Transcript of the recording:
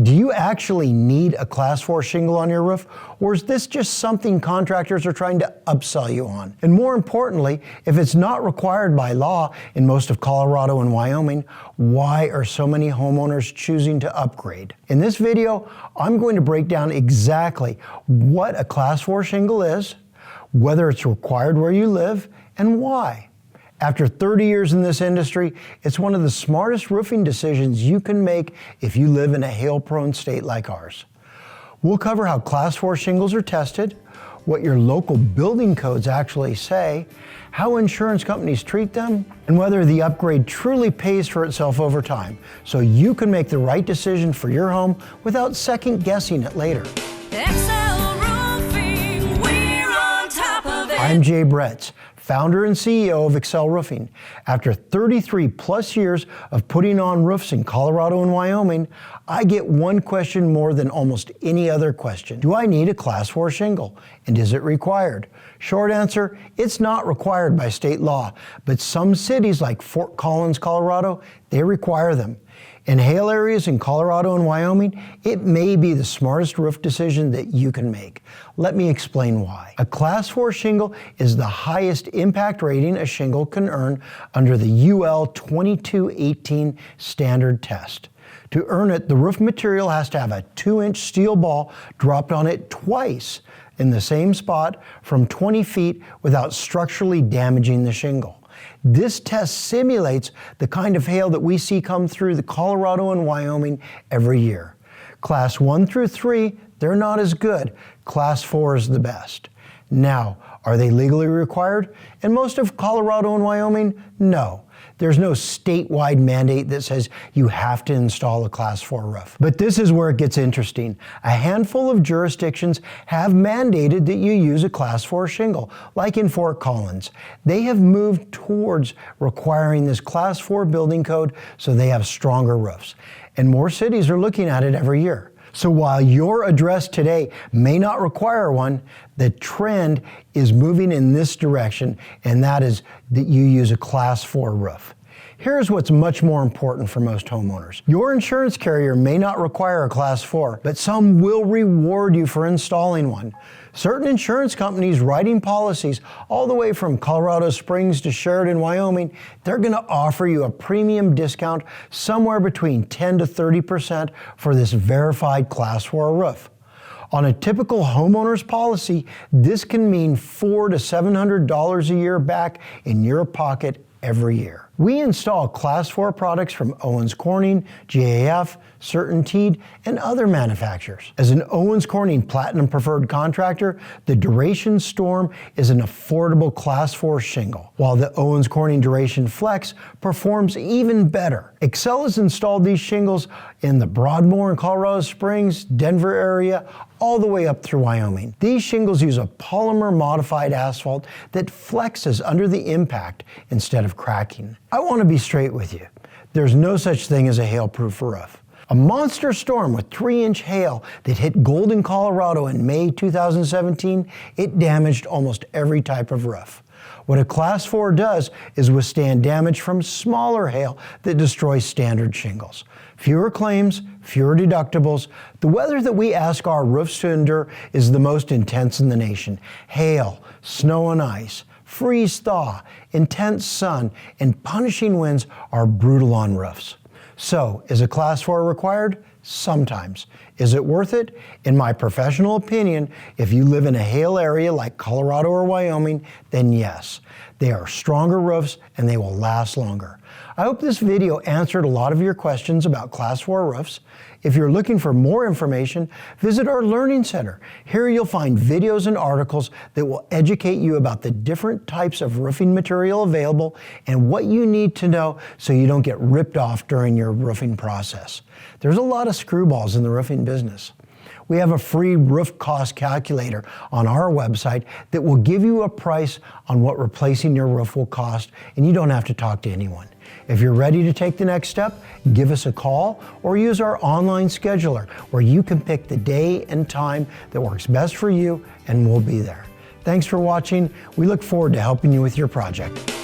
Do you actually need a Class 4 shingle on your roof, or is this just something contractors are trying to upsell you on? And more importantly, if it's not required by law in most of Colorado and Wyoming, why are so many homeowners choosing to upgrade? In this video, I'm going to break down exactly what a Class 4 shingle is, whether it's required where you live, and why. After 30 years in this industry, it's one of the smartest roofing decisions you can make if you live in a hail-prone state like ours. We'll cover how Class 4 shingles are tested, what your local building codes actually say, how insurance companies treat them, and whether the upgrade truly pays for itself over time, so you can make the right decision for your home without second-guessing it later. I'm Jay Bretz, founder and CEO of Excel Roofing. After 33 plus years of putting on roofs in Colorado and Wyoming, I get one question more than almost any other question. Do I need a Class 4 shingle? And is it required? Short answer, it's not required by state law, but some cities like Fort Collins, Colorado, they require them. In hail areas in Colorado and Wyoming, it may be the smartest roof decision that you can make. Let me explain why. A Class 4 shingle is the highest impact rating a shingle can earn under the UL 2218 standard test. To earn it, the roof material has to have a 2-inch steel ball dropped on it twice in the same spot from 20 feet without structurally damaging the shingle. This test simulates the kind of hail that we see come through the Colorado and Wyoming every year. Class 1 through 3, they're not as good. Class 4 is the best. Now, are they legally required? In most of Colorado and Wyoming, no. There's no statewide mandate that says you have to install a Class 4 roof. But this is where it gets interesting. A handful of jurisdictions have mandated that you use a Class 4 shingle, like in Fort Collins. They have moved towards requiring this Class 4 building code so they have stronger roofs. And more cities are looking at it every year. So while your address today may not require one, the trend is moving in this direction, and that is that you use a Class 4 roof. Here's what's much more important for most homeowners. Your insurance carrier may not require a Class 4, but some will reward you for installing one. Certain insurance companies writing policies all the way from Colorado Springs to Sheridan, Wyoming, they're going to offer you a premium discount somewhere between 10 to 30% for this verified Class 4 roof. On a typical homeowner's policy, this can mean $400 to $700 a year back in your pocket every year. We install Class 4 products from Owens Corning, GAF, CertainTeed, and other manufacturers. As an Owens Corning Platinum Preferred contractor, the Duration Storm is an affordable Class 4 shingle, while the Owens Corning Duration Flex performs even better. Excel has installed these shingles in the Broadmoor and Colorado Springs, Denver area, all the way up through Wyoming. These shingles use a polymer modified asphalt that flexes under the impact instead of cracking. I want to be straight with you. There's no such thing as a hail-proof roof. A monster storm with 3-inch hail that hit Golden, Colorado in May 2017, it damaged almost every type of roof. What a Class 4 does is withstand damage from smaller hail that destroys standard shingles. Fewer claims, fewer deductibles. The weather that we ask our roofs to endure is the most intense in the nation. Hail, snow and ice, freeze-thaw, intense sun, and punishing winds are brutal on roofs. So, is a Class 4 required? Sometimes. Is it worth it? In my professional opinion, if you live in a hail area like Colorado or Wyoming, then yes. They are stronger roofs and they will last longer. I hope this video answered a lot of your questions about Class 4 roofs. If you're looking for more information, visit our Learning Center. Here you'll find videos and articles that will educate you about the different types of roofing material available and what you need to know so you don't get ripped off during your roofing process. There's a lot of screwballs in the roofing business. We have a free roof cost calculator on our website that will give you a price on what replacing your roof will cost, and you don't have to talk to anyone. If you're ready to take the next step, give us a call or use our online scheduler where you can pick the day and time that works best for you, and we'll be there. Thanks for watching. We look forward to helping you with your project.